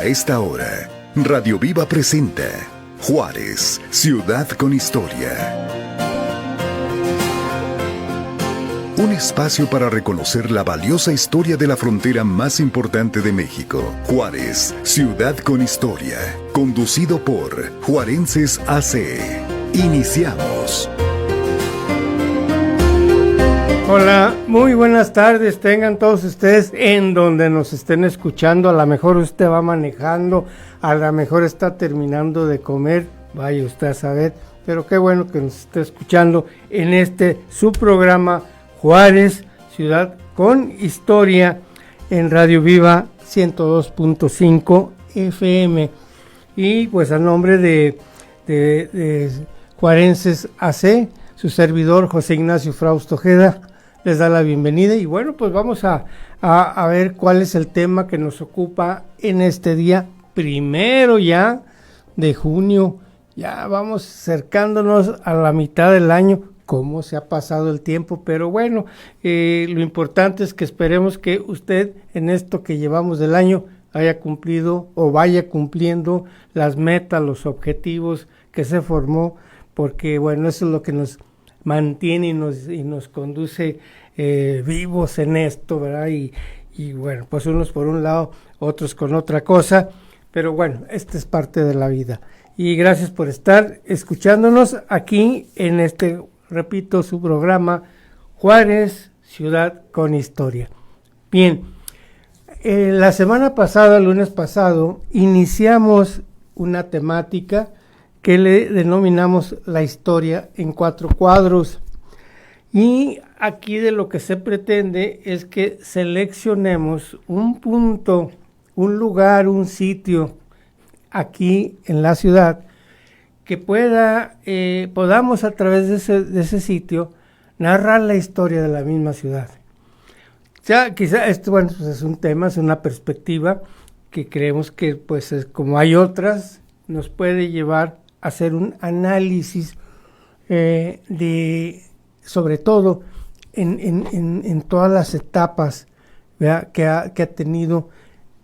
esta hora, Radio Viva presenta Juárez, ciudad con historia. Un espacio para reconocer la valiosa historia de la frontera más importante de México. Juárez, ciudad con historia. Conducido por Juarenses AC. Iniciamos. Hola, muy buenas tardes, tengan todos ustedes en donde nos estén escuchando. A lo mejor usted va manejando, a lo mejor está terminando de comer, vaya usted a saber, pero qué bueno que nos esté escuchando en su programa Juárez, ciudad con historia, en Radio Viva 102.5 FM. Y pues a nombre de Juarenses AC, su servidor José Ignacio Frausto Ojeda les da la bienvenida. Y bueno, pues vamos a ver cuál es el tema que nos ocupa en este día primero ya de junio. Ya vamos acercándonos a la mitad del año. Cómo se ha pasado el tiempo, pero bueno, lo importante es que esperemos que usted en esto que llevamos del año haya cumplido o vaya cumpliendo las metas, los objetivos que se formó, porque bueno, eso es lo que nos mantiene y nos conduce vivos en esto, ¿verdad? Y bueno, pues unos por un lado, otros con otra cosa, pero bueno, esta es parte de la vida. Y gracias por estar escuchándonos aquí en repito, su programa Juárez, ciudad con historia. Bien, la semana pasada, el lunes pasado, iniciamos una temática que le denominamos la historia en 4 cuadros. Y aquí de lo que se pretende es que seleccionemos un punto, un lugar, un sitio aquí en la ciudad que podamos a través de ese sitio narrar la historia de la misma ciudad. Ya, quizá esto, bueno, pues es un tema, es una perspectiva que creemos que, pues, como hay otras, nos puede llevar a hacer un análisis sobre todo en todas las etapas, ¿verdad?, que ha tenido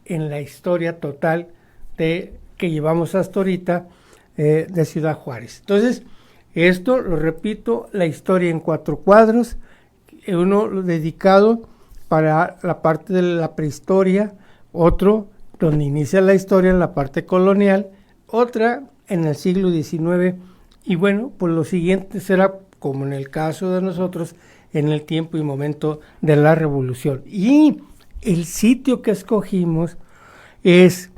en la historia total que llevamos hasta ahorita, de Ciudad Juárez. Entonces, esto, lo repito, la historia en 4 cuadros, uno dedicado para la parte de la prehistoria, otro donde inicia la historia en la parte colonial, otra en el siglo XIX, y bueno, pues lo siguiente será, como en el caso de nosotros, en el tiempo y momento de la Revolución. Y el sitio que escogimos es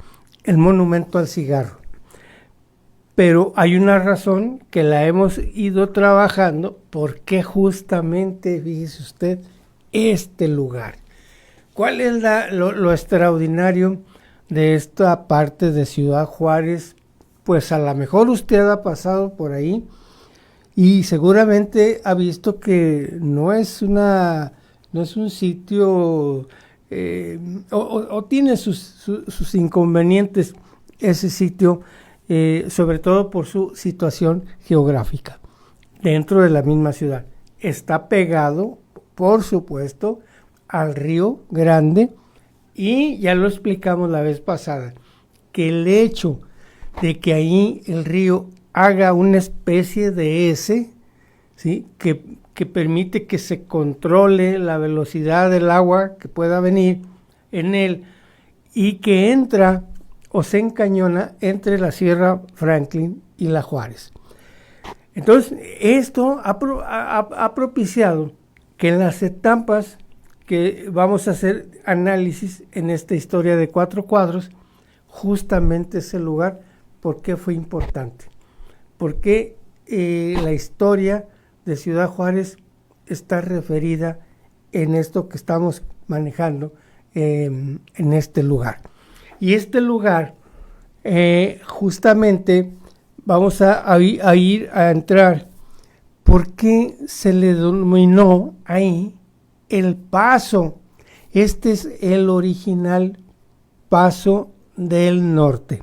el Monumento al Cigarro. Pero hay una razón que la hemos ido trabajando, porque justamente, fíjese usted, este lugar. ¿Cuál es lo extraordinario de esta parte de Ciudad Juárez? Pues a lo mejor usted ha pasado por ahí y seguramente ha visto que no es un sitio, o tiene sus inconvenientes ese sitio, sobre todo por su situación geográfica dentro de la misma ciudad. Está pegado, por supuesto, al Río Grande, y ya lo explicamos la vez pasada, que el hecho de que ahí el río haga una especie de S, ¿sí?, que permite que se controle la velocidad del agua que pueda venir en él, y que entra o se encañona entre la Sierra Franklin y la Juárez. Entonces, esto ha propiciado que en las etapas que vamos a hacer análisis en esta historia de 4 cuadros, justamente ese lugar, ¿por qué fue importante? Porque la historia de Ciudad Juárez está referida en esto que estamos manejando en este lugar. Y este lugar, justamente, vamos a ir a entrar, porque se le denominó ahí el Paso. Este es el original Paso del Norte.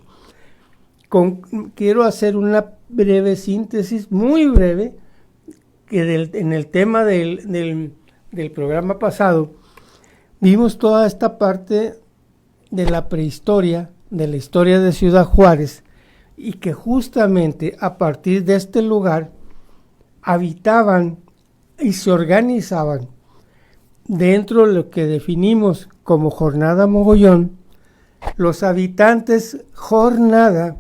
Quiero hacer una breve síntesis, muy breve, que en el tema del programa pasado, vimos toda esta parte de la prehistoria, de la historia de Ciudad Juárez, y que justamente a partir de este lugar habitaban y se organizaban dentro de lo que definimos como Jornada Mogollón, los habitantes jornada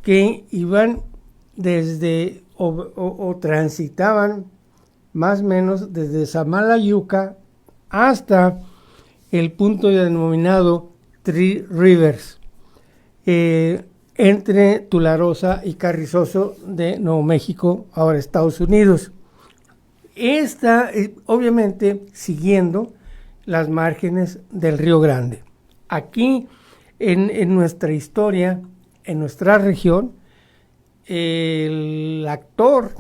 que iban desde o transitaban más o menos desde Samalayuca hasta el punto denominado Three Rivers, entre Tularosa y Carrizoso de Nuevo México, ahora Estados Unidos. Esta, obviamente, siguiendo las márgenes del Río Grande. Aquí, en nuestra historia, en nuestra región, el actor,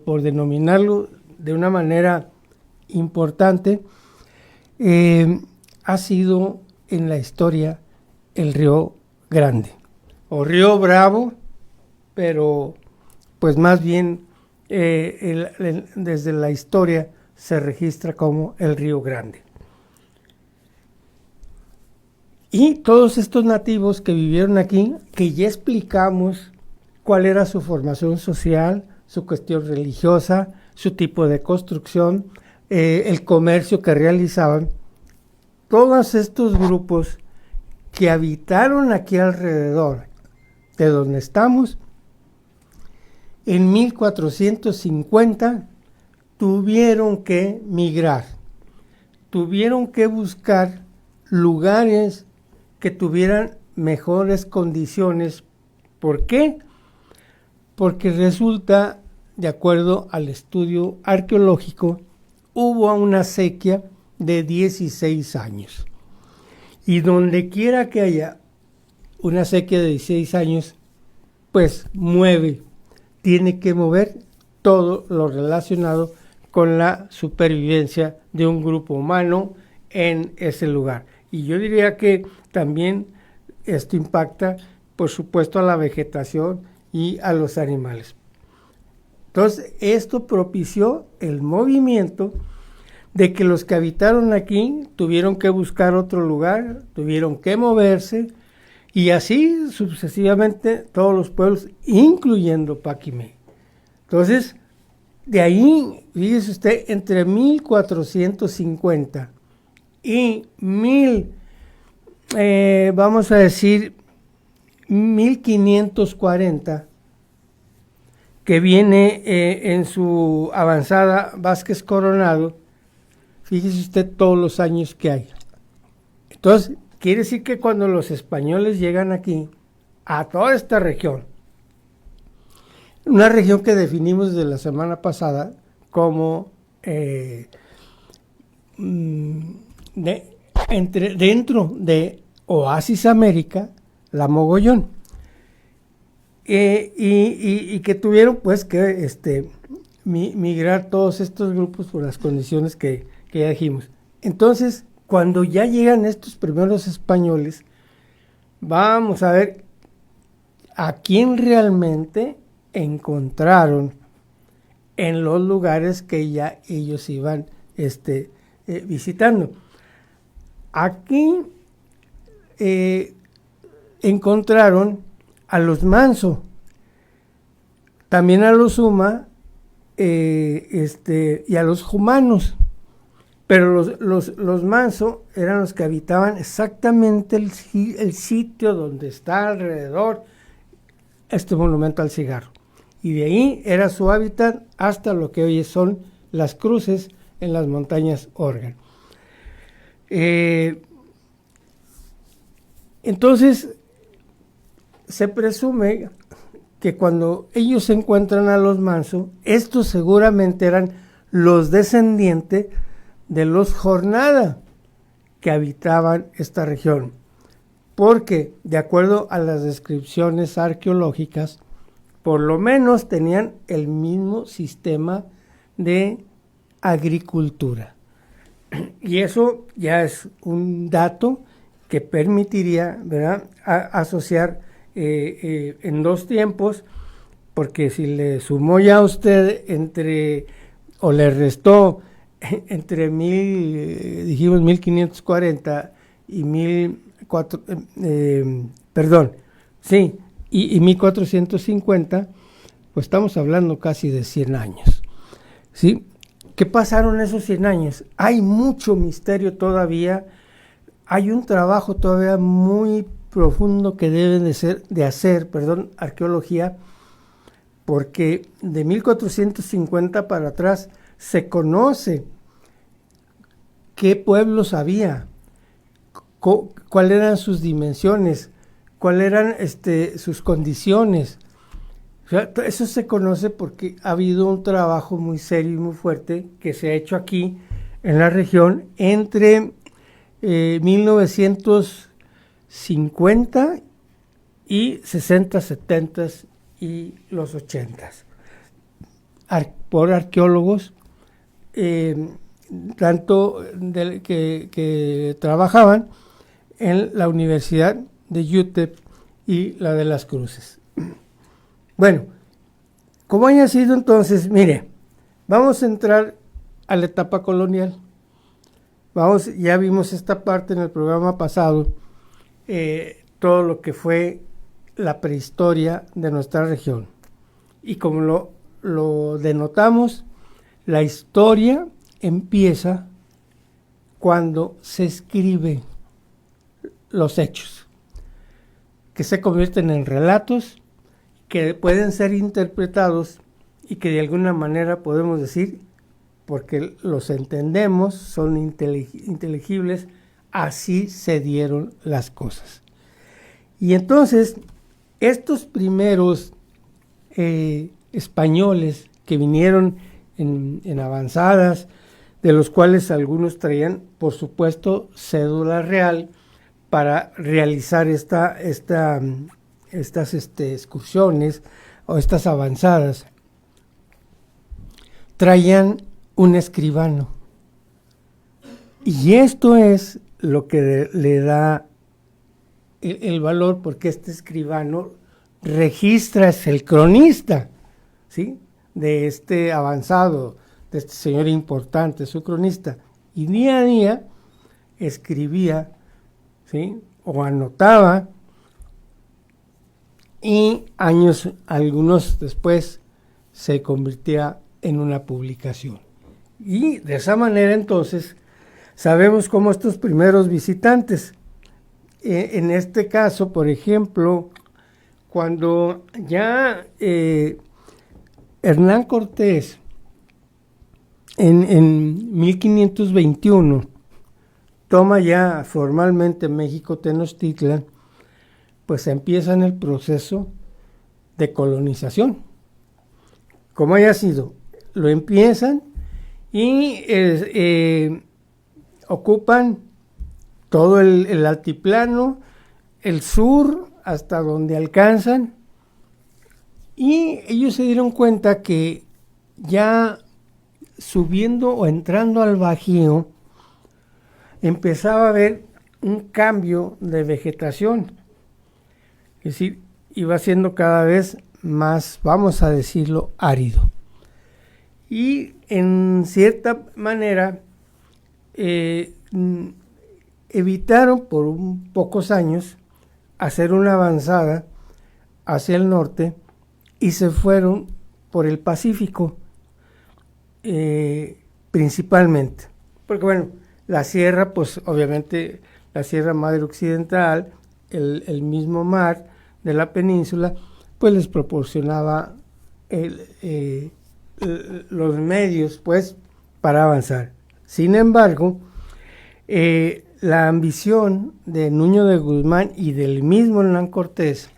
por denominarlo de una manera importante, ha sido en la historia el Río Grande, o Río Bravo, pero pues más bien desde la historia se registra como el Río Grande. Y todos estos nativos que vivieron aquí, que ya explicamos cuál era su formación social, su cuestión religiosa, su tipo de construcción, el comercio que realizaban, todos estos grupos que habitaron aquí alrededor de donde estamos, en 1450 tuvieron que migrar, tuvieron que buscar lugares que tuvieran mejores condiciones. ¿Por qué? Porque resulta, de acuerdo al estudio arqueológico, hubo una sequía de 16 años. Y donde quiera que haya una sequía de 16 años, pues tiene que mover todo lo relacionado con la supervivencia de un grupo humano en ese lugar. Y yo diría que también esto impacta, por supuesto, a la vegetación y a los animales. Entonces, esto propició el movimiento de que los que habitaron aquí tuvieron que buscar otro lugar, tuvieron que moverse, y así sucesivamente todos los pueblos, incluyendo Paquimé. Entonces, de ahí, fíjese usted, entre 1450 y 1540, que viene en su avanzada Vázquez Coronado, fíjese usted todos los años que hay. Entonces, quiere decir que cuando los españoles llegan aquí, a toda esta región, una región que definimos desde la semana pasada como dentro de Oasis América, la Mogollón, y que tuvieron pues que migrar todos estos grupos por las condiciones que ya dijimos. Entonces, cuando ya llegan estos primeros españoles, vamos a ver a quién realmente encontraron en los lugares que ya ellos iban visitando. Aquí encontraron a los Manso, también a los Suma y a los Jumanos. Pero los Manso eran los que habitaban exactamente el sitio donde está alrededor este monumento al cigarro. Y de ahí era su hábitat hasta lo que hoy son las cruces en las montañas Organ. Entonces, se presume que cuando ellos encuentran a los Manso, estos seguramente eran los descendientes de los Jornada que habitaban esta región, porque de acuerdo a las descripciones arqueológicas, por lo menos tenían el mismo sistema de agricultura. Y eso ya es un dato que permitiría, ¿verdad?, asociar en dos tiempos, porque si le sumó ya a usted o le restó entre 1540 y y 1450, pues estamos hablando casi de 100 años, ¿sí? ¿Qué pasaron esos 100 años? Hay mucho misterio todavía, hay un trabajo todavía muy profundo que deben de hacer arqueología, porque de 1450 para atrás se conoce qué pueblos había, cuáles eran sus dimensiones, cuáles eran sus condiciones. O sea, eso se conoce porque ha habido un trabajo muy serio y muy fuerte que se ha hecho aquí en la región entre 1950 y 60, 70 y los 80 por arqueólogos tanto que trabajaban en la Universidad de UTEP y la de Las Cruces. Bueno, como haya sido entonces, mire, vamos a entrar a la etapa colonial. Ya vimos esta parte en el programa pasado, todo lo que fue la prehistoria de nuestra región. Y como lo denotamos, la historia empieza cuando se escribe los hechos, que se convierten en relatos, que pueden ser interpretados y que de alguna manera podemos decir, porque los entendemos, son inteligibles, así se dieron las cosas. Y entonces, estos primeros españoles que vinieron en avanzadas, de los cuales algunos traían, por supuesto, cédula real para realizar estas excursiones o estas avanzadas, traían un escribano. Y esto es lo que le da el valor, porque este escribano registra, es el cronista, ¿sí?, de este avanzado, de este señor importante, su cronista, y día a día escribía, ¿sí?, o anotaba, y algunos después, se convertía en una publicación. Y de esa manera entonces sabemos cómo estos primeros visitantes, en este caso, por ejemplo, cuando ya Hernán Cortés en 1521 toma ya formalmente México Tenochtitlan, pues empieza en el proceso de colonización. Como haya sido, lo empiezan y ocupan todo el altiplano, el sur, hasta donde alcanzan, y ellos se dieron cuenta que ya subiendo o entrando al Bajío, empezaba a haber un cambio de vegetación. Es decir, iba siendo cada vez más, vamos a decirlo, árido. Y en cierta manera evitaron por pocos años hacer una avanzada hacia el norte y se fueron por el Pacífico, principalmente. Porque bueno, la sierra, pues obviamente la Sierra Madre Occidental, el mismo mar de la península, pues les proporcionaba los medios, pues, para avanzar. Sin embargo, la ambición de Nuño de Guzmán y del mismo Hernán Cortés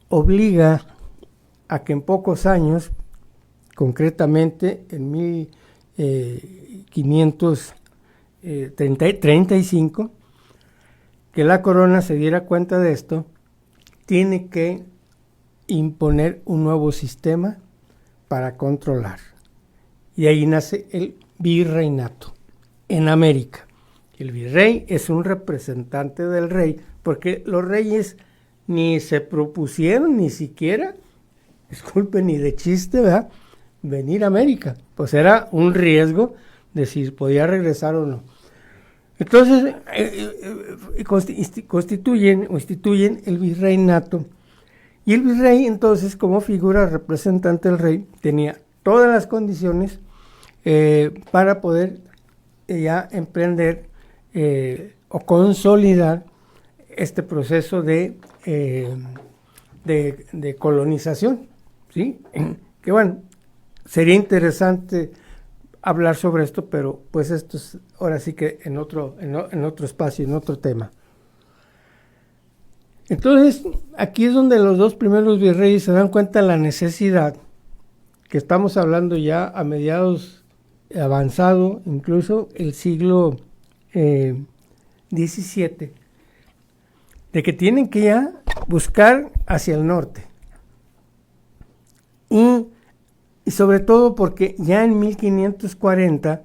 obliga a que en pocos años, concretamente en 1535, que la corona se diera cuenta de esto, tiene que imponer un nuevo sistema para controlar. Y ahí nace el virreinato en América. El virrey es un representante del rey, porque los reyes ni se propusieron ni siquiera, disculpen, ni de chiste, ¿verdad?, venir a América. Pues era un riesgo de si podía regresar o no. Entonces, instituyen el virreinato. Y el virrey, entonces, como figura representante del rey, tenía todas las condiciones para poder ya emprender o consolidar este proceso de colonización, ¿sí? Que bueno, sería interesante hablar sobre esto, pero pues esto es ahora sí que en otro espacio, en otro tema. Entonces, aquí es donde los dos primeros virreyes se dan cuenta de la necesidad, que estamos hablando ya a mediados avanzado, incluso el siglo XVII, de que tienen que ya buscar hacia el norte. Y sobre todo porque ya en 1540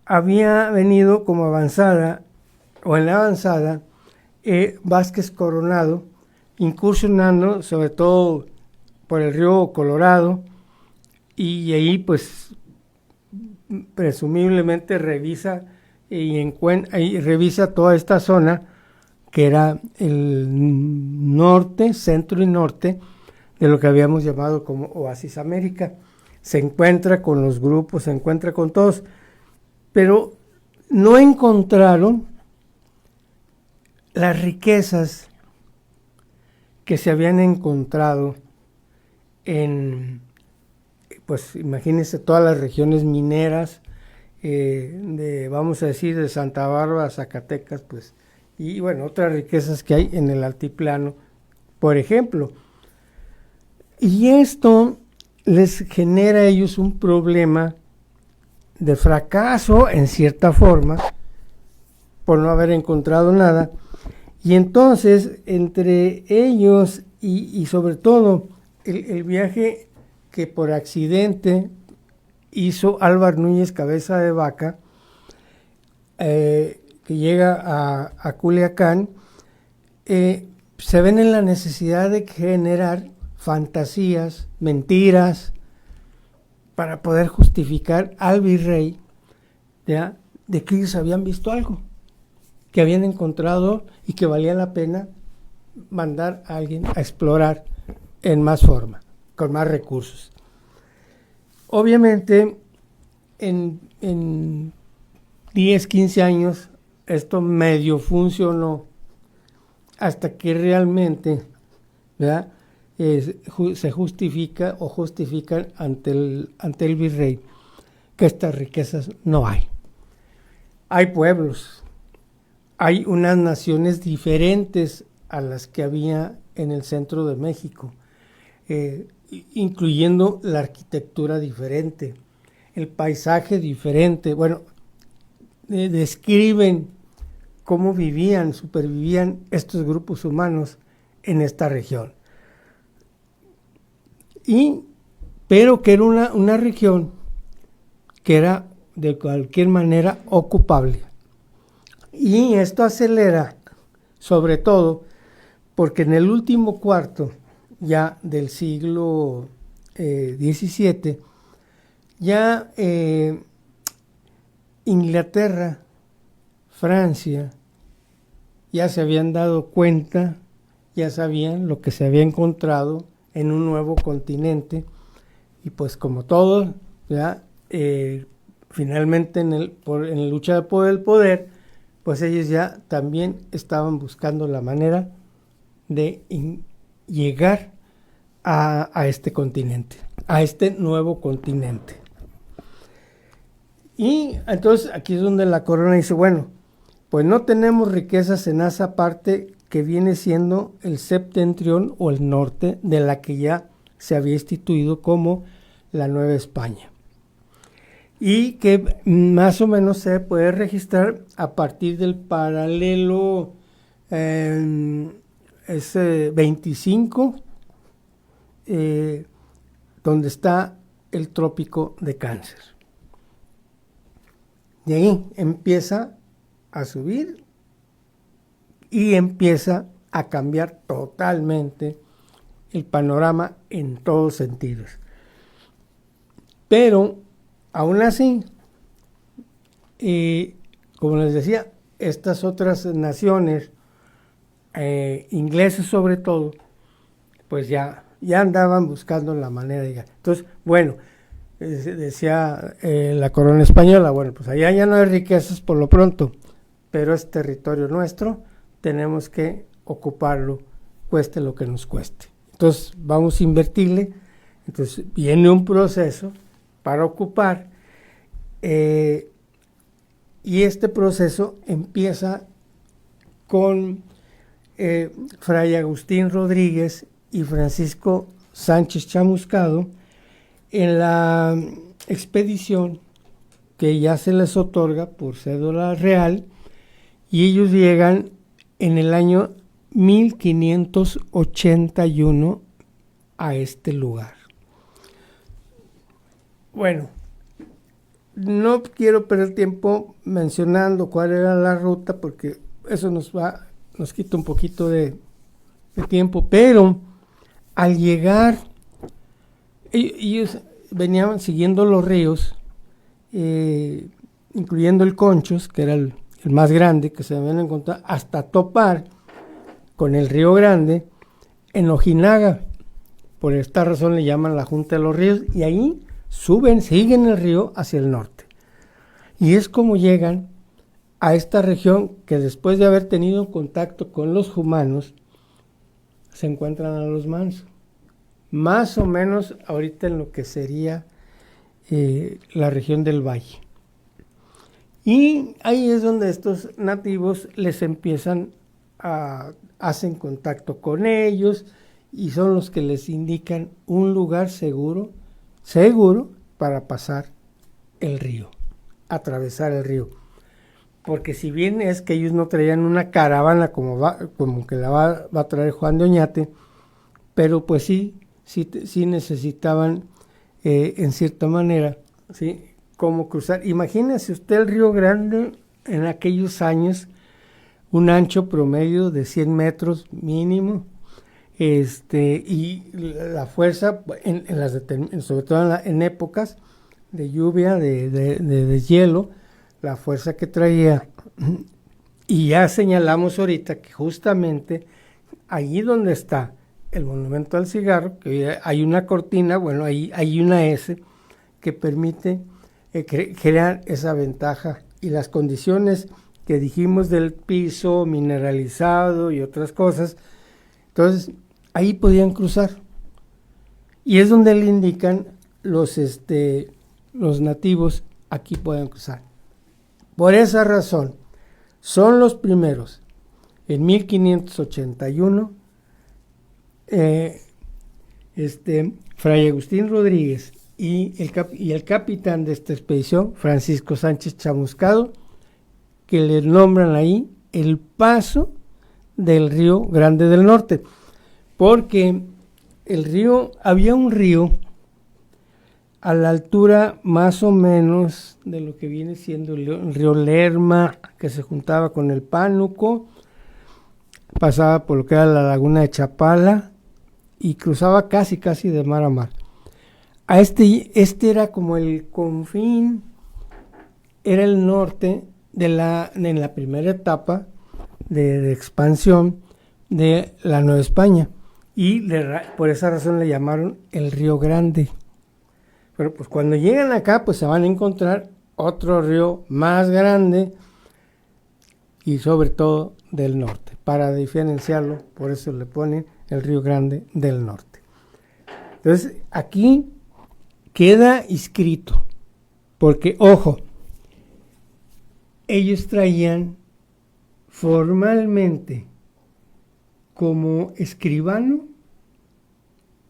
había venido como avanzada, o en la avanzada, Vázquez Coronado, incursionando sobre todo por el río Colorado, y ahí pues presumiblemente revisa toda esta zona que era el norte, centro y norte de lo que habíamos llamado como Oasis América. Se encuentra con los grupos, se encuentra con todos, pero no encontraron las riquezas que se habían encontrado en, pues imagínense, todas las regiones mineras, vamos a decir, de Santa Bárbara, Zacatecas, pues, y bueno, otras riquezas que hay en el altiplano, por ejemplo. Y esto les genera a ellos un problema de fracaso, en cierta forma, por no haber encontrado nada. Y entonces, entre ellos y sobre todo el viaje que por accidente hizo Álvar Núñez Cabeza de Vaca, que llega a Culiacán, se ven en la necesidad de generar fantasías, mentiras, para poder justificar al virrey, ¿ya?, de que ellos habían visto algo, que habían encontrado y que valía la pena mandar a alguien a explorar en más forma, con más recursos. Obviamente, en 10, 15 años, esto medio funcionó, hasta que realmente, ¿verdad?, se justifica o justifican ante el virrey que estas riquezas no hay. Hay pueblos, hay unas naciones diferentes a las que había en el centro de México, incluyendo la arquitectura diferente, el paisaje diferente. Bueno, describen cómo supervivían estos grupos humanos en esta región. Pero que era una región que era de cualquier manera ocupable. Y esto acelera, sobre todo, porque en el último cuarto ya del siglo XVII, ya Inglaterra, Francia, ya se habían dado cuenta, ya sabían lo que se había encontrado en un nuevo continente, y pues como todo, ya finalmente en la lucha por el poder, pues ellos ya también estaban buscando la manera de llegar a este continente, a este nuevo continente. Y entonces aquí es donde la corona dice, bueno, pues no tenemos riquezas en esa parte que viene siendo el septentrión o el norte, de la que ya se había instituido como la Nueva España, y que más o menos se puede registrar a partir del paralelo 25, donde está el trópico de Cáncer. De ahí empieza a subir y empieza a cambiar totalmente el panorama en todos sentidos. Pero aún así, como les decía, estas otras naciones, ingleses sobre todo, pues ya andaban buscando la manera de llegar. Entonces, bueno, decía la corona española, bueno, pues allá ya no hay riquezas por lo pronto, pero es territorio nuestro, tenemos que ocuparlo, cueste lo que nos cueste. Entonces, vamos a invertirle. Entonces, viene un proceso para ocupar, y este proceso empieza con Fray Agustín Rodríguez y Francisco Sánchez Chamuscado en la expedición que ya se les otorga por cédula real, y ellos llegan en el año 1581 a este lugar. Bueno, no quiero perder tiempo mencionando cuál era la ruta, porque eso nos quita un poquito de tiempo, pero al llegar, ellos venían siguiendo los ríos, incluyendo el Conchos, que era el más grande que se habían encontrado, hasta topar con el Río Grande en Ojinaga. Por esta razón le llaman la Junta de los Ríos, y ahí siguen el río hacia el norte. Y es como llegan a esta región que, después de haber tenido contacto con los humanos, se encuentran a los mansos. Más o menos ahorita en lo que sería la región del Valle. Y ahí es donde estos nativos hacen contacto con ellos, y son los que les indican un lugar seguro para pasar el río, atravesar el río. Porque si bien es que ellos no traían una caravana como que la va a traer Juan de Oñate, pero pues sí necesitaban, en cierta manera, ¿sí?, cómo cruzar. Imagínese usted el Río Grande en aquellos años, un ancho promedio de 100 metros mínimo, y la fuerza, sobre todo en épocas de lluvia, de hielo, la fuerza que traía. Y ya señalamos ahorita que justamente allí donde está el monumento al cigarro, que hay una cortina, bueno, ahí hay una S que permite crear esa ventaja, y las condiciones que dijimos del piso mineralizado y otras cosas. Entonces, ahí podían cruzar. Y es donde le indican los nativos, aquí pueden cruzar. Por esa razón, son los primeros, en 1581, Fray Agustín Rodríguez y el capitán de esta expedición, Francisco Sánchez Chamuscado, que le nombran ahí el paso del Río Grande del Norte, porque había un río a la altura más o menos de lo que viene siendo el río Lerma, que se juntaba con el Pánuco, pasaba por lo que era la laguna de Chapala y cruzaba casi de mar a mar. Este era como el confín, era el norte en la primera etapa de expansión de la Nueva España, y por esa razón le llamaron el Río Grande. Pero pues cuando llegan acá, pues se van a encontrar otro río más grande, y sobre todo del norte. Para diferenciarlo, por eso le ponen el Río Grande del Norte. Entonces, aquí queda inscrito, porque, ojo, ellos traían formalmente como escribano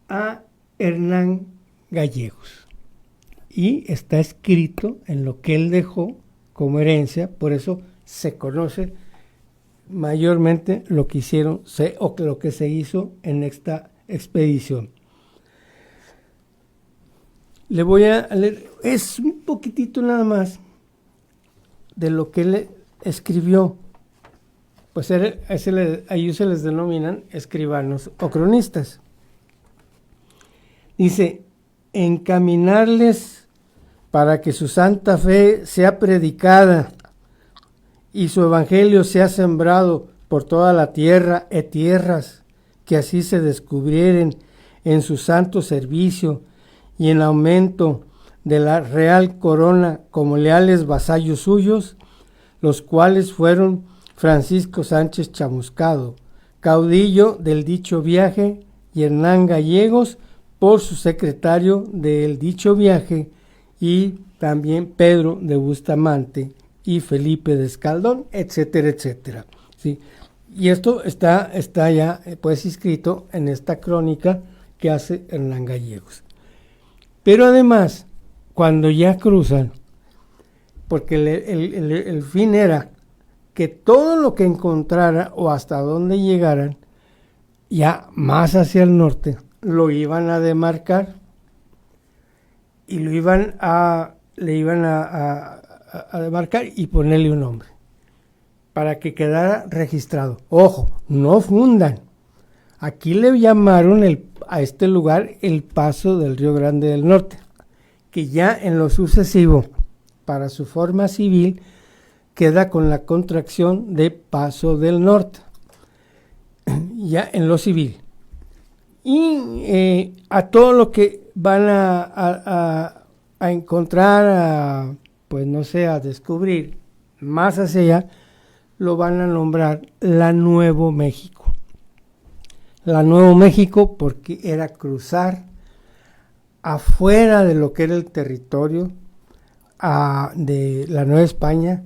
a Hernán Gallegos, y está escrito en lo que él dejó como herencia, por eso se conoce mayormente lo que hicieron o lo que se hizo en esta expedición. Le voy a leer, es un poquitito nada más de lo que él escribió. Pues a ellos se les denominan escribanos o cronistas. Dice: encaminarles para que su santa fe sea predicada y su evangelio se ha sembrado por toda la tierra e tierras, que así se descubrieren en su santo servicio y en aumento de la real corona como leales vasallos suyos, los cuales fueron Francisco Sánchez Chamuscado, caudillo del dicho viaje, y Hernán Gallegos por su secretario del dicho viaje, y también Pedro de Bustamante y Felipe de Escaldón, etcétera, etcétera. ¿Sí? Y esto está ya pues escrito en esta crónica que hace Hernán Gallegos. Pero además, cuando ya cruzan, porque el fin era que todo lo que encontrara o hasta donde llegaran, ya más hacia el norte, lo iban a demarcar y le iban a demarcar y ponerle un nombre para que quedara registrado. Ojo, no fundan. Aquí le llamaron a este lugar el Paso del Río Grande del Norte, que ya en lo sucesivo, para su forma civil, queda con la contracción de Paso del Norte, ya en lo civil. Y a todo lo que van a encontrar, pues no sé, a descubrir más hacia allá, lo van a nombrar la Nuevo México. La Nuevo México porque era cruzar afuera de lo que era el territorio de la Nueva España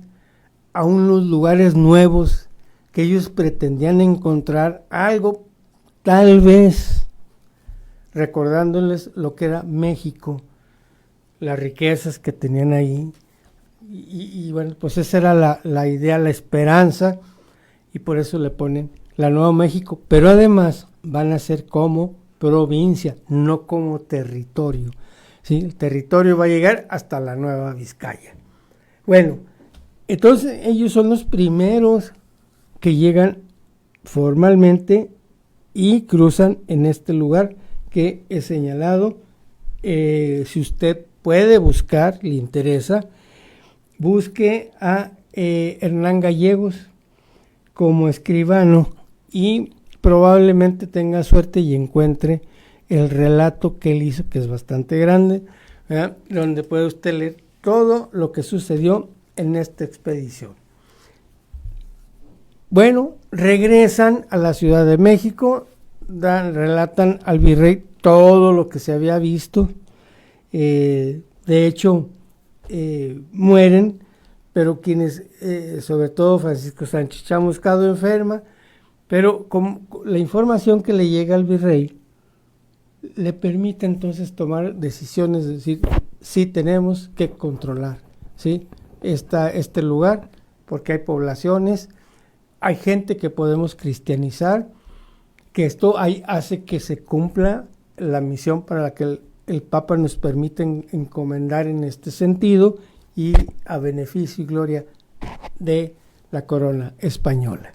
a unos lugares nuevos que ellos pretendían encontrar algo, tal vez recordándoles lo que era México, las riquezas que tenían ahí. Y bueno, pues esa era la idea, la esperanza, y por eso le ponen la Nueva México, pero además van a ser como provincia, no como territorio. ¿Sí? El territorio va a llegar hasta la Nueva Vizcaya. Bueno, entonces ellos son los primeros que llegan formalmente y cruzan en este lugar que he señalado. Si usted puede buscar, le interesa, busque a Hernán Gallegos como escribano y probablemente tenga suerte y encuentre el relato que él hizo, que es bastante grande, ¿verdad? Donde puede usted leer todo lo que sucedió en esta expedición. Bueno, regresan a la Ciudad de México, relatan al virrey todo lo que se había visto. De hecho, mueren, pero quienes, sobre todo Francisco Sánchez Chamuscado, enferma, pero con la información que le llega al virrey le permite entonces tomar decisiones, es decir, sí tenemos que controlar, ¿sí? este lugar, porque hay poblaciones, hay gente que podemos cristianizar, que esto hace que se cumpla la misión para la que el Papa nos permite encomendar en este sentido, y a beneficio y gloria de la corona española.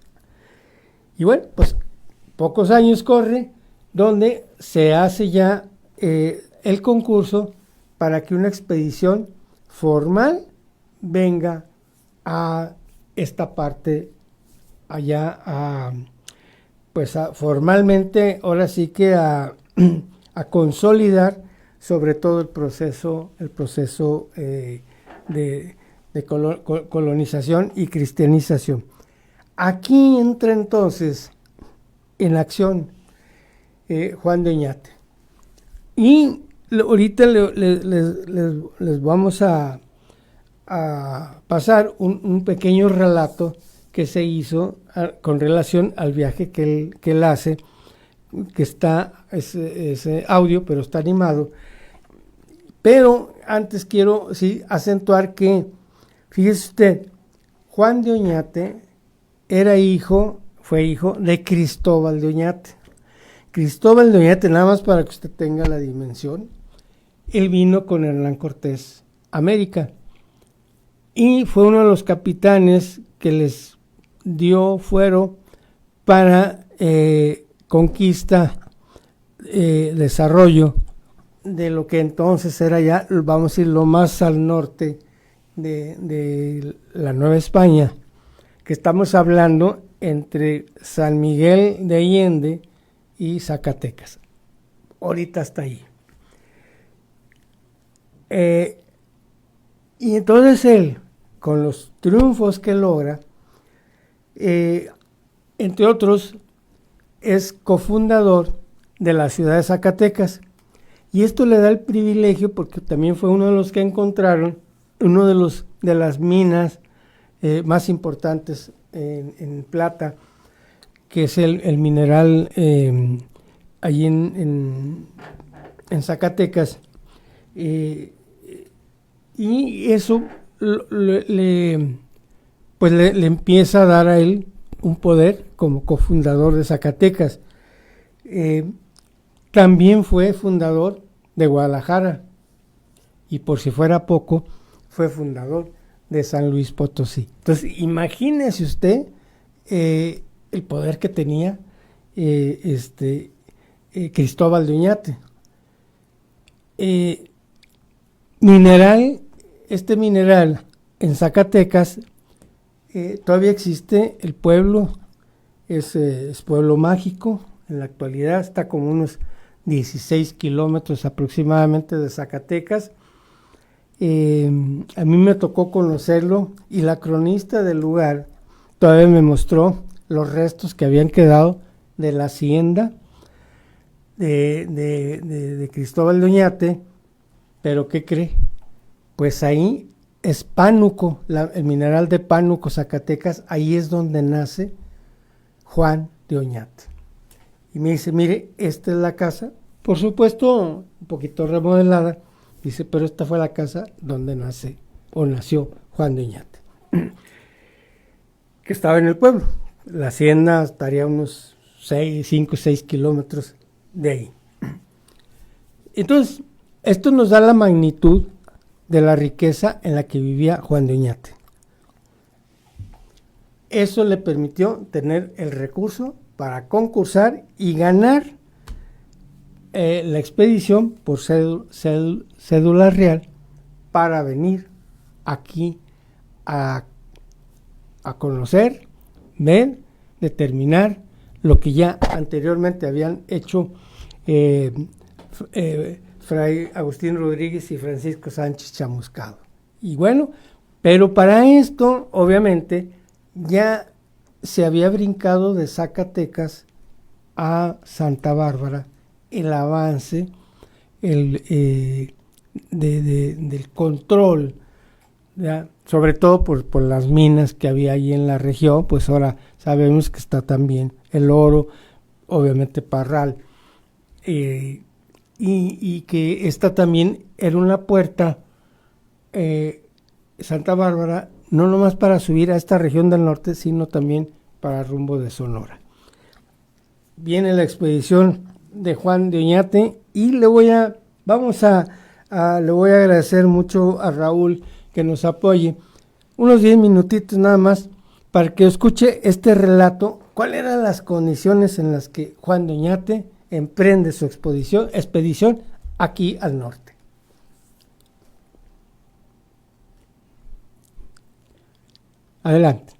Y bueno, pues pocos años corre donde se hace ya el concurso para que una expedición formal venga a esta parte allá, formalmente, ahora sí que a consolidar sobre todo el proceso de colonización y cristianización. Aquí entra entonces en acción Juan de Oñate. Y ahorita les vamos a pasar un pequeño relato que se hizo con relación al viaje que él hace, que está ese audio, pero está animado. Pero antes quiero acentuar que, fíjese usted, Juan de Oñate fue hijo de Cristóbal de Oñate. Cristóbal de Oñate, nada más para que usted tenga la dimensión, él vino con Hernán Cortés a América y fue uno de los capitanes que les dio fuero para conquista, desarrollo de lo que entonces era ya, vamos a decir, lo más al norte de la Nueva España. que estamos hablando entre San Miguel de Allende y Zacatecas. Ahorita está ahí. Y entonces él, con los triunfos que logra, entre otros, es cofundador de la ciudad de Zacatecas. Y esto le da el privilegio, porque también fue uno de los que encontraron uno de las minas más importantes en plata, que es el mineral allí en Zacatecas. Y eso le empieza a dar a él un poder como cofundador de Zacatecas. También fue fundador de Guadalajara, y por si fuera poco, fue fundador de San Luis Potosí. Entonces, imagínese usted el poder que tenía Cristóbal de Oñate. Este mineral en Zacatecas, todavía existe el pueblo, es pueblo mágico. En la actualidad está como unos 16 kilómetros aproximadamente de Zacatecas. A mí me tocó conocerlo, y la cronista del lugar todavía me mostró los restos que habían quedado de la hacienda de Cristóbal de Oñate. Pero ¿qué cree? Pues ahí es Pánuco, el mineral de Pánuco, Zacatecas. Ahí es donde nace Juan de Oñate. Y me dice, mire, esta es la casa, por supuesto un poquito remodelada. Dice, pero esta fue la casa donde nació Juan de Oñate, que estaba en el pueblo. La hacienda estaría unos 5 o 6 kilómetros de ahí. Entonces, esto nos da la magnitud de la riqueza en la que vivía Juan de Oñate. Eso le permitió tener el recurso para concursar y ganar la expedición por cédula real para venir aquí a conocer, ver, determinar lo que ya anteriormente habían hecho Fray Agustín Rodríguez y Francisco Sánchez Chamuscado. Y bueno, pero para esto, obviamente, ya se había brincado de Zacatecas a Santa Bárbara el avance del control, ¿ya? Sobre todo por las minas que había ahí en la región. Pues ahora sabemos que está también el oro, obviamente Parral, y que esta también era una puerta, Santa Bárbara, no nomás para subir a esta región del norte, sino también para rumbo de Sonora. Viene la expedición de Juan de Oñate, y le voy a agradecer mucho a Raúl que nos apoye unos 10 minutitos nada más para que escuche este relato, cuáles eran las condiciones en las que Juan de Oñate emprende su expedición aquí al norte. Adelante.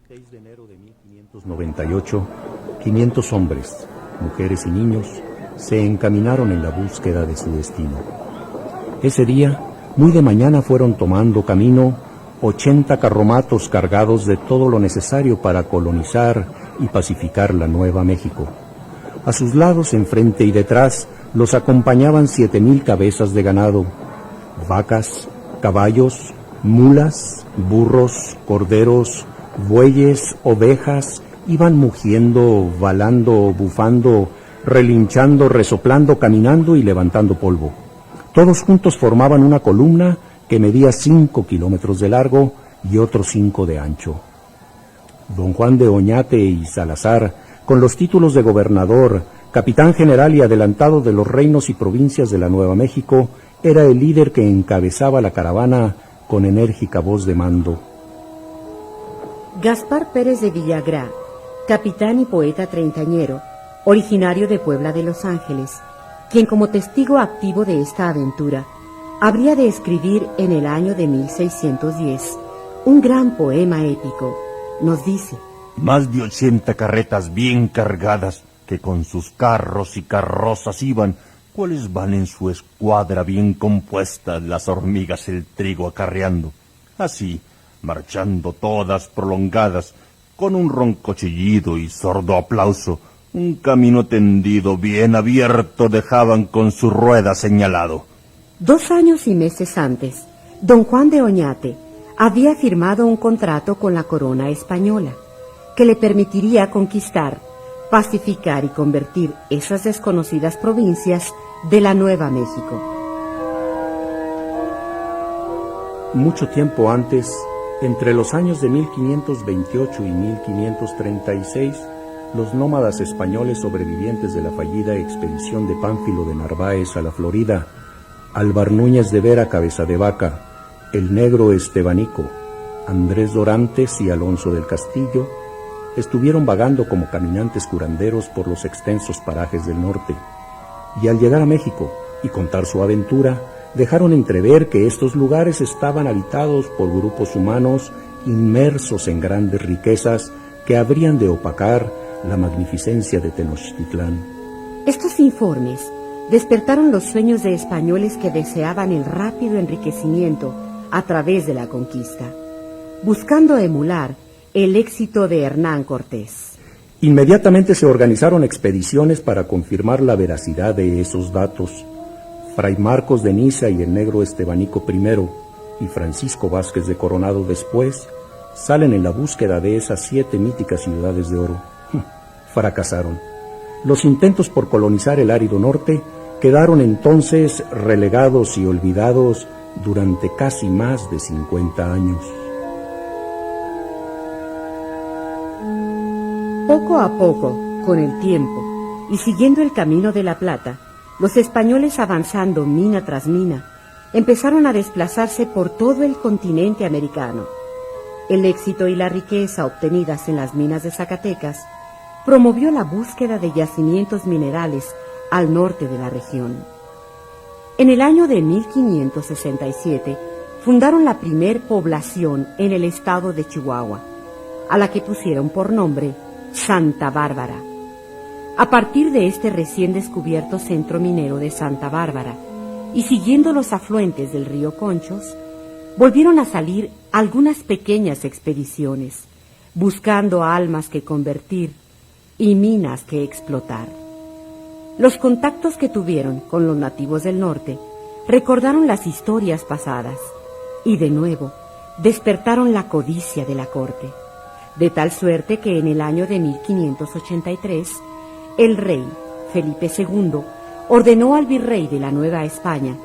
6 de enero de 1598, 500 hombres, mujeres y niños se encaminaron en la búsqueda de su destino. Ese día, muy de mañana, fueron tomando camino 80 carromatos cargados de todo lo necesario para colonizar y pacificar la Nueva México. A sus lados, enfrente y detrás, los acompañaban 7,000 cabezas de ganado, vacas, caballos, mulas, burros, corderos, bueyes, ovejas. Iban mugiendo, balando, bufando, relinchando, resoplando, caminando y levantando polvo. Todos juntos formaban una columna que medía 5 kilómetros de largo y otros 5 de ancho. Don Juan de Oñate y Salazar, con los títulos de gobernador, capitán general y adelantado de los reinos y provincias de la Nueva México, era el líder que encabezaba la caravana con enérgica voz de mando. Gaspar Pérez de Villagrá, capitán y poeta treintañero, originario de Puebla de Los Ángeles, quien como testigo activo de esta aventura habría de escribir en el año de 1610 un gran poema épico. Nos dice: más de 80 carretas bien cargadas, que con sus carros y carrozas iban, cuales van en su escuadra bien compuestas las hormigas el trigo acarreando. Así, marchando todas prolongadas, con un ronco chillido y sordo aplauso, un camino tendido bien abierto dejaban con su rueda señalado. 2 años y meses antes, don Juan de Oñate había firmado un contrato con la corona española, que le permitiría conquistar, pacificar y convertir esas desconocidas provincias de la Nueva México. Mucho tiempo antes, entre los años de 1528 y 1536, los nómadas españoles sobrevivientes de la fallida expedición de Pánfilo de Narváez a la Florida, Álvar Núñez de Vera Cabeza de Vaca, el Negro Estebanico, Andrés Dorantes y Alonso del Castillo, estuvieron vagando como caminantes curanderos por los extensos parajes del norte, y al llegar a México y contar su aventura, dejaron entrever que estos lugares estaban habitados por grupos humanos inmersos en grandes riquezas que habrían de opacar la magnificencia de Tenochtitlán. Estos informes despertaron los sueños de españoles que deseaban el rápido enriquecimiento a través de la conquista, buscando emular el éxito de Hernán Cortés. Inmediatamente se organizaron expediciones para confirmar la veracidad de esos datos. Fray Marcos de Niza y el Negro Estebanico primero y Francisco Vázquez de Coronado después salen en la búsqueda de esas 7 míticas ciudades de oro. Fracasaron. Los intentos por colonizar el árido norte quedaron entonces relegados y olvidados durante casi más de 50 años. Poco a poco, con el tiempo, y siguiendo el camino de la Plata, los españoles, avanzando mina tras mina, empezaron a desplazarse por todo el continente americano. El éxito y la riqueza obtenidas en las minas de Zacatecas promovió la búsqueda de yacimientos minerales al norte de la región. En el año de 1567 fundaron la primer población en el estado de Chihuahua, a la que pusieron por nombre Santa Bárbara. A partir de este recién descubierto centro minero de Santa Bárbara, y siguiendo los afluentes del río Conchos, volvieron a salir algunas pequeñas expediciones, buscando almas que convertir y minas que explotar. Los contactos que tuvieron con los nativos del norte recordaron las historias pasadas y de nuevo despertaron la codicia de la corte, de tal suerte que en el año de 1583 el rey Felipe II ordenó al virrey de la Nueva España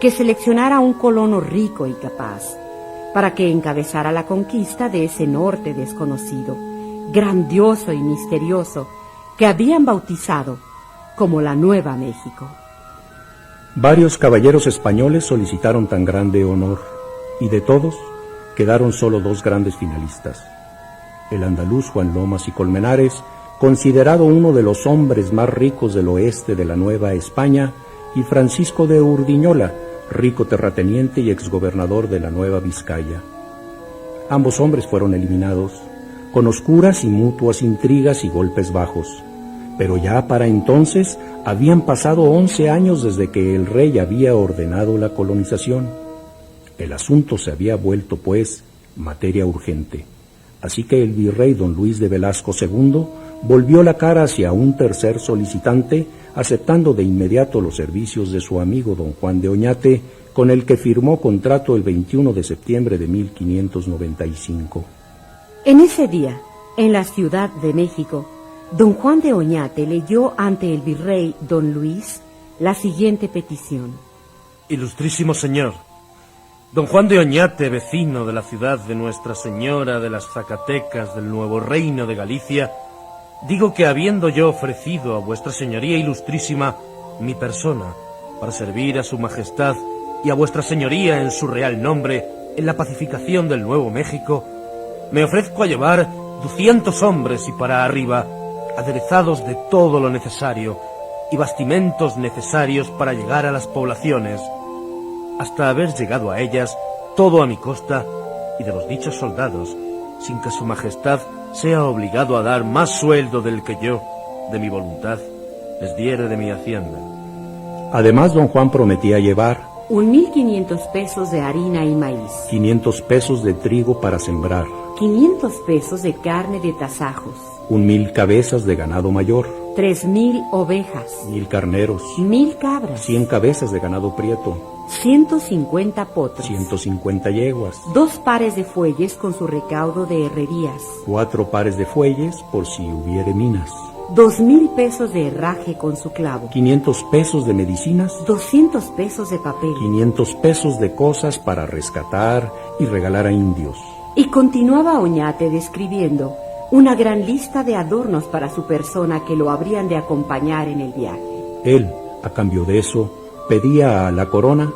que seleccionara un colono rico y capaz para que encabezara la conquista de ese norte desconocido, grandioso y misterioso, que habían bautizado como la Nueva México. Varios caballeros españoles solicitaron tan grande honor, y de todos quedaron solo 2 grandes finalistas: el andaluz Juan Lomas y Colmenares, considerado uno de los hombres más ricos del oeste de la Nueva España, y Francisco de Urdiñola, rico terrateniente y exgobernador de la Nueva Vizcaya. Ambos hombres fueron eliminados, con oscuras y mutuas intrigas y golpes bajos, pero ya para entonces habían pasado 11 años desde que el rey había ordenado la colonización. El asunto se había vuelto, pues, materia urgente. Así que el virrey don Luis de Velasco II volvió la cara hacia un tercer solicitante, aceptando de inmediato los servicios de su amigo don Juan de Oñate, con el que firmó contrato el 21 de septiembre de 1595. En ese día, en la Ciudad de México, don Juan de Oñate leyó ante el virrey don Luis la siguiente petición. Ilustrísimo señor, don Juan de Oñate, vecino de la ciudad de Nuestra Señora de las Zacatecas del Nuevo Reino de Galicia, digo que habiendo yo ofrecido a vuestra señoría ilustrísima mi persona para servir a su majestad y a vuestra señoría en su real nombre en la pacificación del Nuevo México, me ofrezco a llevar 200 hombres y para arriba, aderezados de todo lo necesario y bastimentos necesarios para llegar a las poblaciones, hasta haber llegado a ellas, todo a mi costa y de los dichos soldados, sin que su majestad sea obligado a dar más sueldo del que yo, de mi voluntad, les diere de mi hacienda. Además, don Juan prometía llevar 1,500 pesos de harina y maíz, 500 pesos de trigo para sembrar, 500 pesos de carne de tasajos, 1,000 cabezas de ganado mayor, 3,000 ovejas, 1,000 carneros, 1,000 cabras, 100 cabezas de ganado prieto, 150 potros, 150 yeguas, 2 pares de fuelles con su recaudo de herrerías, 4 pares de fuelles por si hubiere minas, 2,000 pesos de herraje con su clavo, 500 pesos de medicinas, 200 pesos de papel. 500 pesos de cosas para rescatar y regalar a indios. Y continuaba Oñate describiendo una gran lista de adornos para su persona que lo habrían de acompañar en el viaje. Él, a cambio de eso, pedía a la corona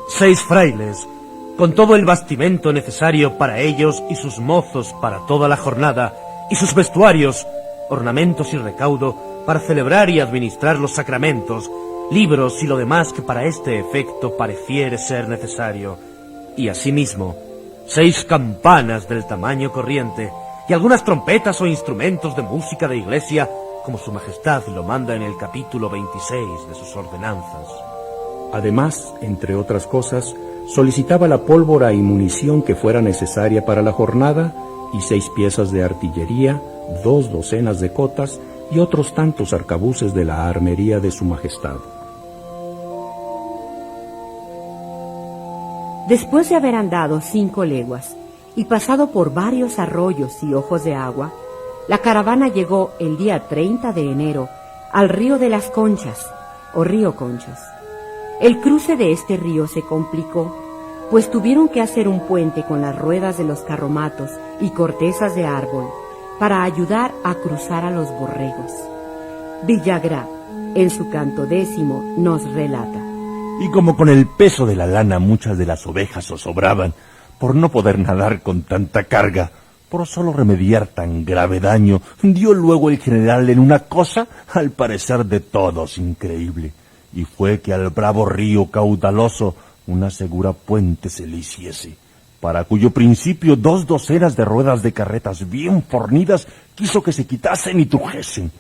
6 frailes, con todo el bastimento necesario para ellos y sus mozos para toda la jornada, y sus vestuarios, ornamentos y recaudo para celebrar y administrar los sacramentos, libros y lo demás que para este efecto pareciere ser necesario, y asimismo 6 campanas del tamaño corriente, y algunas trompetas o instrumentos de música de iglesia, como su majestad lo manda en el capítulo 26 de sus ordenanzas. Además, entre otras cosas, solicitaba la pólvora y munición que fuera necesaria para la jornada y 6 piezas de artillería, 2 docenas de cotas y otros tantos arcabuces de la armería de su majestad. Después de haber andado 5 leguas y pasado por varios arroyos y ojos de agua, la caravana llegó el día 30 de enero al río de las Conchas, o río Conchas. El cruce de este río se complicó, pues tuvieron que hacer un puente con las ruedas de los carromatos y cortezas de árbol para ayudar a cruzar a los borregos. Villagrá, en su canto 10º, nos relata. Y como con el peso de la lana muchas de las ovejas zozobraban, por no poder nadar con tanta carga, por solo remediar tan grave daño, dio luego el general en una cosa, al parecer de todos increíble, y fue que al bravo río caudaloso una segura puente se le hiciese, para cuyo principio 2 docenas de ruedas de carretas bien fornidas quiso que se quitasen y trujesen.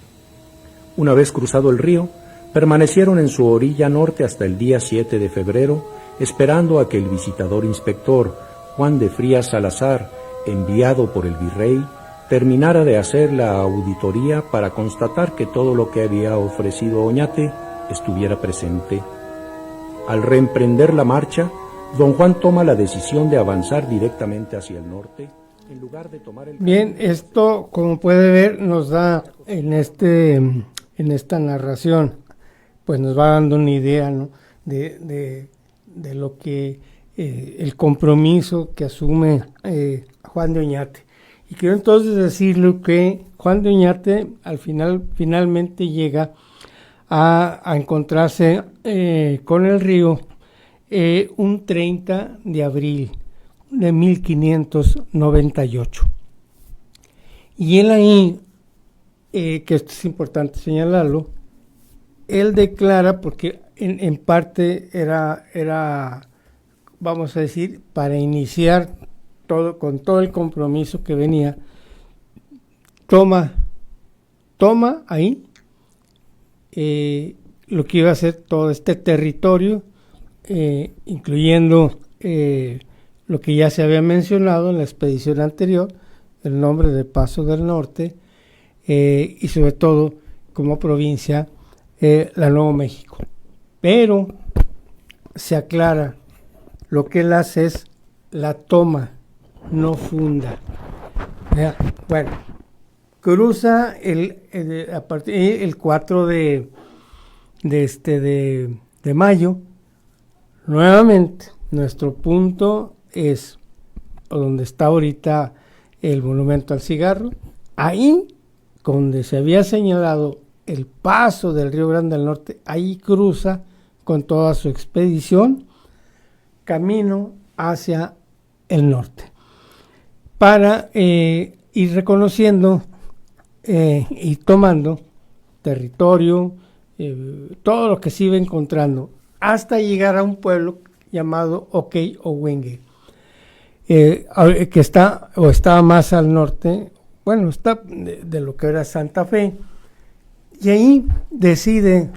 Una vez cruzado el río, permanecieron en su orilla norte hasta el día 7 de febrero, esperando a que el visitador inspector Juan de Frías Salazar, enviado por el virrey, terminara de hacer la auditoría para constatar que todo lo que había ofrecido Oñate estuviera presente. Al reemprender la marcha, don Juan toma la decisión de avanzar directamente hacia el norte, en lugar de tomar el... Bien, esto, como puede ver, nos da en esta narración, pues nos va dando una idea, ¿no?, de lo que el compromiso que asume Juan de Oñate. Y quiero entonces decirle que Juan de Oñate finalmente llega a encontrarse con el río un 30 de abril de 1598. Y él ahí, que esto es importante señalarlo, él declara, porque en parte era, vamos a decir, para iniciar todo, con todo el compromiso que venía, toma ahí lo que iba a ser todo este territorio, incluyendo lo que ya se había mencionado en la expedición anterior, el nombre de Paso del Norte, y sobre todo como provincia la Nuevo México. Pero se aclara, lo que él hace es la toma, no funda. Bueno, cruza el 4 de mayo. Nuevamente, nuestro punto es donde está ahorita el monumento al cigarro, ahí donde se había señalado el paso del Río Grande al Norte, ahí cruza con toda su expedición camino hacia el norte, para ir reconociendo y tomando territorio, todo lo que se iba encontrando, hasta llegar a un pueblo llamado Okey-Owenge, que estaba más al norte, bueno, está de lo que era Santa Fe, y ahí decide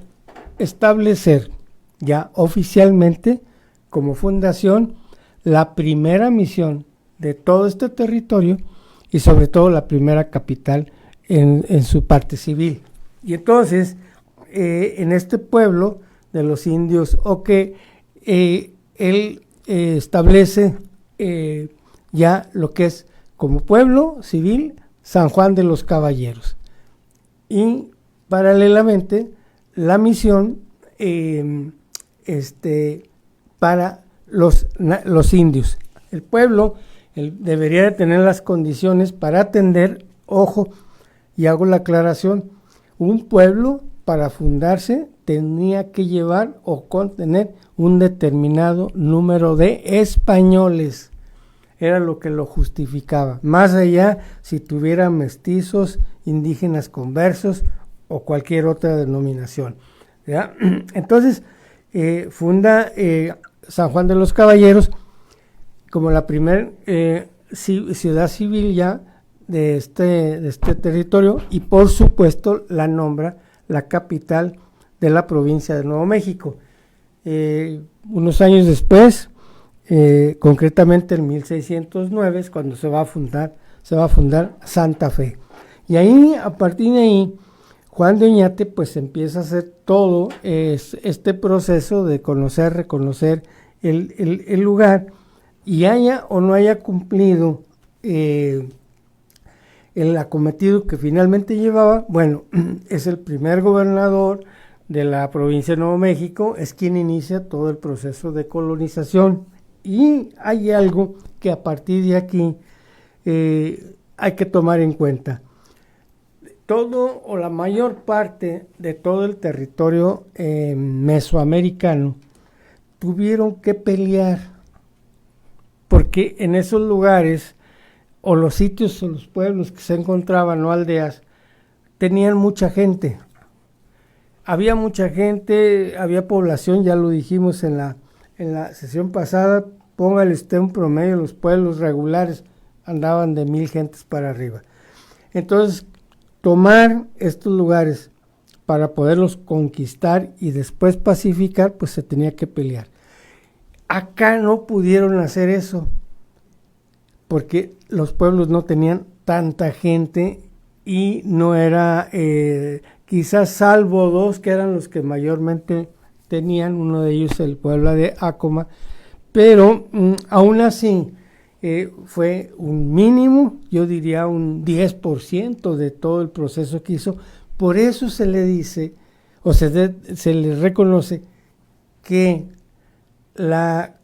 establecer ya oficialmente como fundación la primera misión de todo este territorio y sobre todo la primera capital en su parte civil. Y entonces, en este pueblo de los indios Oque, él establece ya lo que es como pueblo civil San Juan de los Caballeros. Y paralelamente la misión para los indios. El pueblo debería de tener las condiciones para atender, ojo, y hago la aclaración, un pueblo para fundarse tenía que llevar o contener un determinado número de españoles. Era lo que lo justificaba. Más allá, si tuviera mestizos, indígenas conversos o cualquier otra denominación, ¿ya? Entonces, funda San Juan de los Caballeros como la primer ciudad civil ya de este territorio, y por supuesto la nombra la capital de la provincia de Nuevo México. Unos años después, concretamente en 1609, es cuando se va a fundar Santa Fe. Y ahí, a partir de ahí, Juan de Oñate pues empieza a hacer todo este proceso de reconocer el lugar, y haya o no haya cumplido el acometido que finalmente llevaba. Bueno, es el primer gobernador de la provincia de Nuevo México, es quien inicia todo el proceso de colonización, y hay algo que a partir de aquí hay que tomar en cuenta. Todo o la mayor parte de todo el territorio mesoamericano tuvieron que pelear, porque en esos lugares, o los sitios o los pueblos que se encontraban, o aldeas, tenían mucha gente. Había mucha gente, había población, ya lo dijimos en la sesión pasada, póngale usted un promedio, los pueblos regulares andaban de 1000 gentes para arriba. Entonces, tomar estos lugares para poderlos conquistar y después pacificar, pues se tenía que pelear. Acá no pudieron hacer eso, porque los pueblos no tenían tanta gente y no era, quizás salvo dos que eran los que mayormente tenían, uno de ellos el pueblo de Acoma, pero aún así fue un mínimo, yo diría un 10% de todo el proceso que hizo. Por eso se le dice, o se le reconoce que la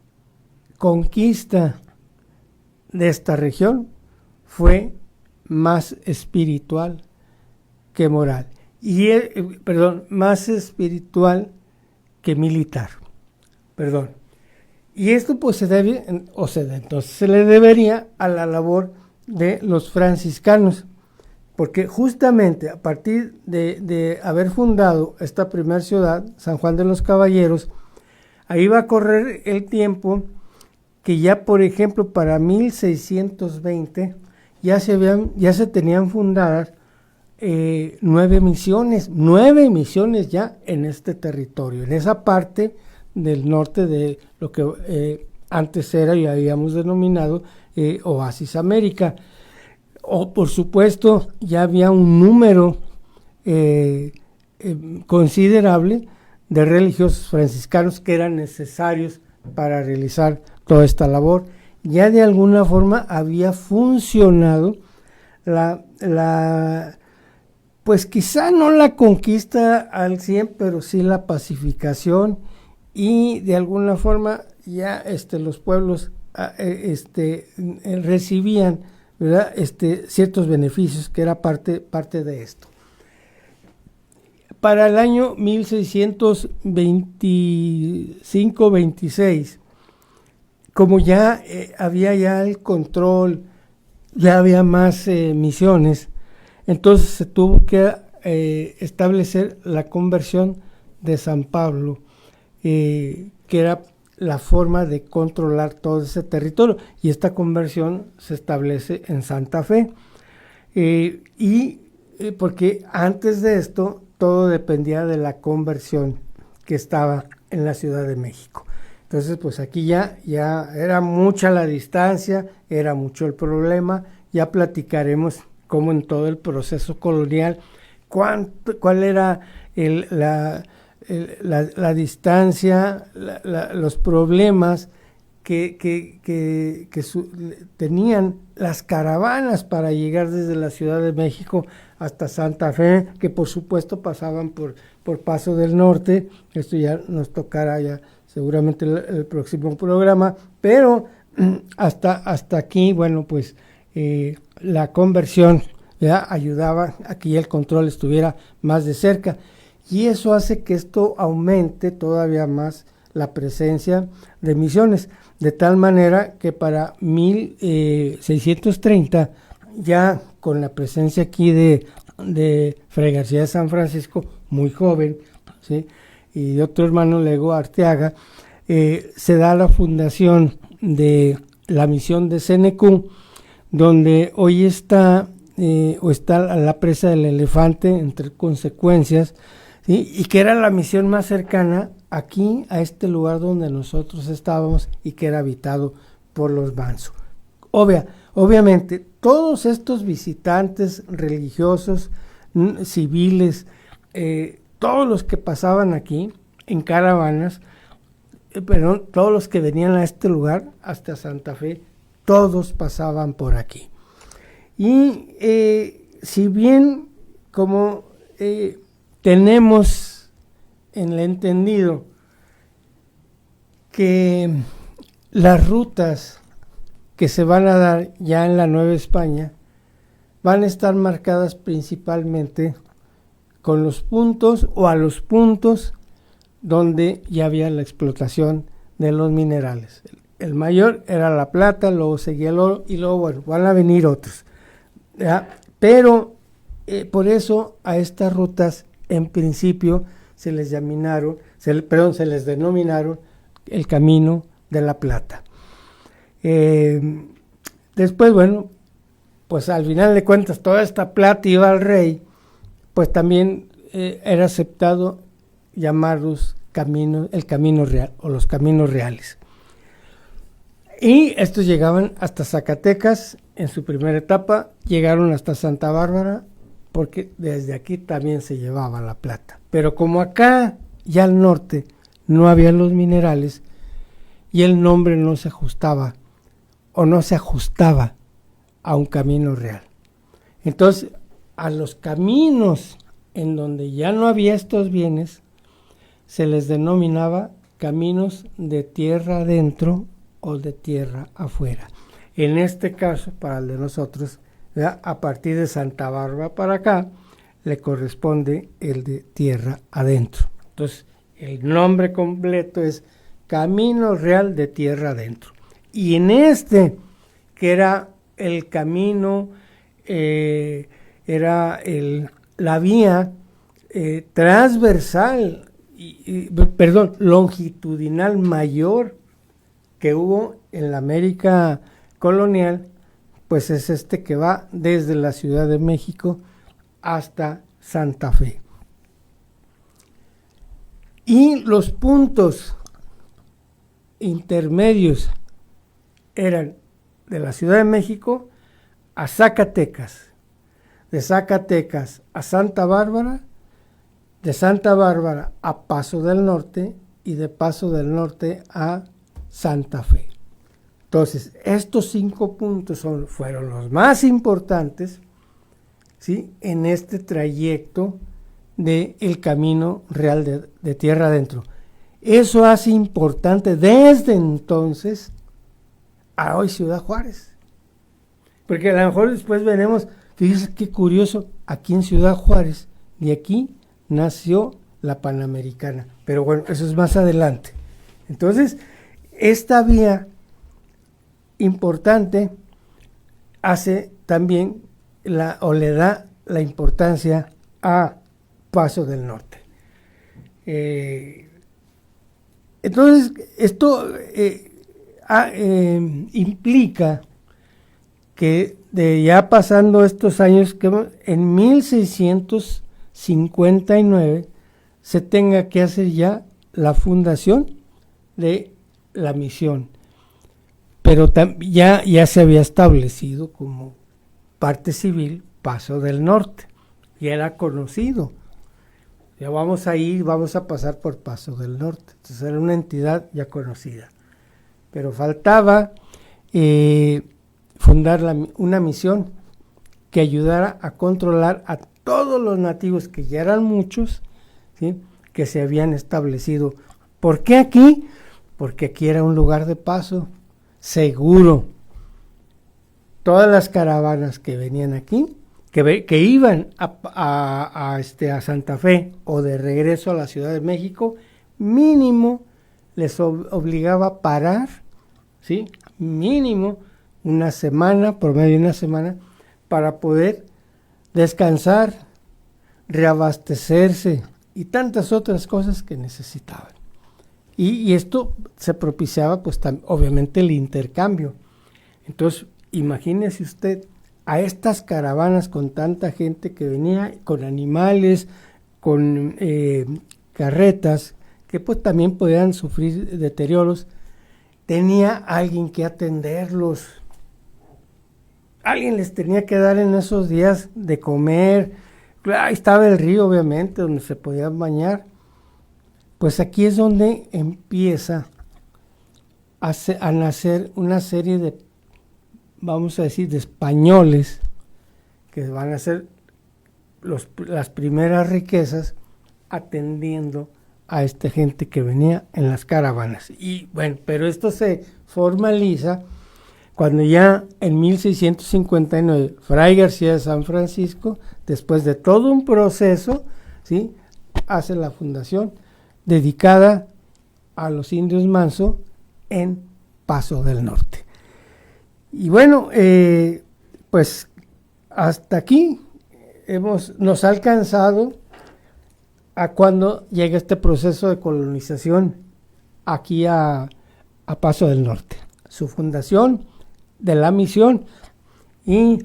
conquista de esta región fue más espiritual que moral, y más espiritual que militar, y esto pues entonces se le debería a la labor de los franciscanos, porque justamente a partir de haber fundado esta primera ciudad, San Juan de los Caballeros, ahí va a correr el tiempo que ya, por ejemplo, para 1620 ya se tenían fundadas 9 misiones ya en este territorio, en esa parte del norte de lo que antes era y habíamos denominado Oasis América. O por supuesto ya había un número considerable de religiosos franciscanos que eran necesarios para realizar toda esta labor. Ya de alguna forma había funcionado pues quizá no la conquista al 100, pero sí la pacificación, y de alguna forma ya los pueblos recibían, ¿verdad? Ciertos beneficios, que era parte de esto. Para el año 1625-26, como ya había ya el control, ya había más misiones, entonces se tuvo que establecer la conversión de San Pablo, que era la forma de controlar todo ese territorio, y esta conversión se establece en Santa Fe. Porque antes de esto todo dependía de la conversión que estaba en la Ciudad de México. Entonces, pues aquí ya era mucha la distancia, era mucho el problema. Ya platicaremos cómo en todo el proceso colonial, cuál era la distancia, los problemas que tenían las caravanas para llegar desde la Ciudad de México hasta Santa Fe, que por supuesto pasaban por Paso del Norte. Esto ya nos tocará ya seguramente el próximo programa, pero hasta aquí, bueno, pues la conversión ya ayudaba a que el control estuviera más de cerca, y eso hace que esto aumente todavía más la presencia de misiones, de tal manera que para 1630, ya con la presencia aquí de Fray García de San Francisco, muy joven, ¿sí?, y de otro hermano, Lego Arteaga, se da la fundación de la misión de Cenecú, donde hoy está la presa del Elefante, entre consecuencias, ¿sí?, y que era la misión más cercana aquí a este lugar donde nosotros estábamos, y que era habitado por los Manso. Obviamente, todos estos visitantes religiosos, civiles, todos los que pasaban aquí en caravanas, todos los que venían a este lugar, hasta Santa Fe, todos pasaban por aquí. Y si bien como tenemos en el entendido que las rutas que se van a dar ya en la Nueva España van a estar marcadas principalmente con los puntos, o a los puntos donde ya había la explotación de los minerales. El mayor era la plata, luego seguía el oro, y luego, bueno, van a venir otros, ¿ya? Pero por eso a estas rutas en principio se les denominaron el Camino de la Plata. Después, bueno, pues al final de cuentas toda esta plata iba al rey, pues también era aceptado llamarlos el Camino Real, o los Caminos Reales. Y estos llegaban hasta Zacatecas en su primera etapa, llegaron hasta Santa Bárbara, porque desde aquí también se llevaba la plata. Pero como acá, ya al norte, no había los minerales, y el nombre no se ajustaba, o no se ajustaba a un camino real. Entonces, a los caminos en donde ya no había estos bienes, se les denominaba caminos de tierra adentro o de tierra afuera. En este caso, para el de nosotros, ¿verdad?, a partir de Santa Bárbara para acá, le corresponde el de tierra adentro. Entonces, el nombre completo es Camino Real de Tierra Adentro. Y en este, que era el camino, era la vía transversal, longitudinal mayor que hubo en la América colonial, pues es este que va desde la Ciudad de México hasta Santa Fe. Y los puntos intermedios eran de la Ciudad de México a Zacatecas, de Zacatecas a Santa Bárbara, de Santa Bárbara a Paso del Norte, y de Paso del Norte a Santa Fe. Entonces, estos 5 puntos fueron los más importantes, ¿sí?, en este trayecto del Camino Real de Tierra Adentro. Eso hace importante desde entonces a hoy Ciudad Juárez. Porque a lo mejor después veremos, fíjense qué curioso, aquí en Ciudad Juárez, de aquí nació la Panamericana. Pero bueno, eso es más adelante. Entonces, esta vía importante hace también le da la importancia a Paso del Norte. Entonces, esto implica que ya pasando estos años, que en 1659 se tenga que hacer ya la fundación de la misión, pero ya se había establecido como parte civil Paso del Norte, y era conocido. Ya vamos a pasar por Paso del Norte. Entonces era una entidad ya conocida. Pero faltaba fundar una misión que ayudara a controlar a todos los nativos, que ya eran muchos, ¿sí?, que se habían establecido. ¿Por qué aquí? Porque aquí era un lugar de paso seguro. Todas las caravanas que venían aquí, que iban a Santa Fe o de regreso a la Ciudad de México, mínimo les obligaba a parar, ¿sí?, mínimo una semana, por medio de una semana, para poder descansar, reabastecerse y tantas otras cosas que necesitaban. Y esto se propiciaba, pues obviamente, el intercambio. Entonces, imagínese usted a estas caravanas con tanta gente que venía, con animales, con carretas, que pues también podían sufrir deterioros. Tenía alguien que atenderlos. Alguien les tenía que dar en esos días de comer. Ahí estaba el río, obviamente, donde se podían bañar. Pues aquí es donde empieza a nacer una serie de, vamos a decir, de españoles, que van a ser las primeras riquezas atendiendo a esta gente que venía en las caravanas. Y bueno, pero esto se formaliza cuando ya en 1659 Fray García de San Francisco, después de todo un proceso, ¿sí?, hace la fundación dedicada a los indios Manso en Paso del Norte. Y bueno, pues hasta aquí nos ha alcanzado a cuando llega este proceso de colonización aquí a Paso del Norte, su fundación de la misión. Y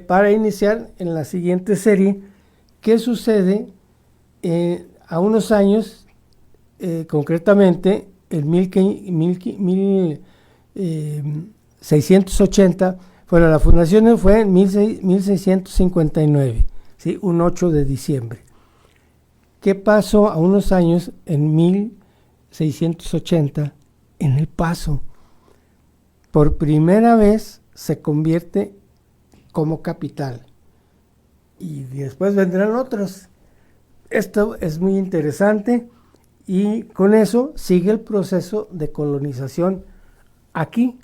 para iniciar en la siguiente serie, ¿qué sucede a unos años, concretamente en 1680? Bueno, la fundación fue en 1659, ¿sí?, un 8 de diciembre. ¿Qué pasó a unos años en 1680 en El Paso? Por primera vez se convierte como capital. Y después vendrán otros. Esto es muy interesante y con eso sigue el proceso de colonización aquí.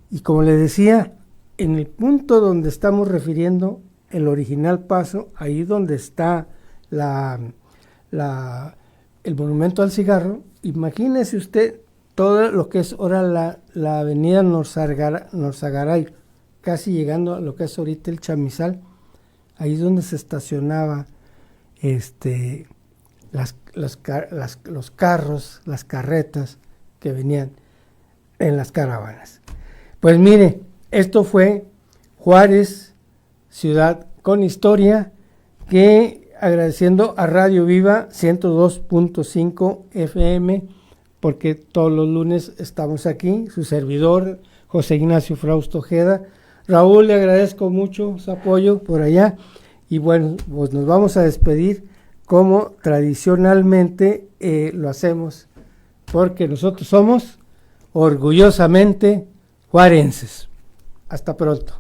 Y como le decía, en el punto donde estamos refiriendo el original Paso, ahí donde está el monumento al cigarro, imagínese usted todo lo que es ahora la avenida Norzagaray, casi llegando a lo que es ahorita el Chamizal. Ahí es donde se estacionaba los carros, las carretas que venían en las caravanas. Pues mire, esto fue Juárez, ciudad con historia, que agradeciendo a Radio Viva 102.5 FM, porque todos los lunes estamos aquí, su servidor José Ignacio Frausto Ojeda. Raúl, le agradezco mucho su apoyo por allá. Y bueno, pues nos vamos a despedir como tradicionalmente lo hacemos, porque nosotros somos orgullosamente juarenses. Hasta pronto.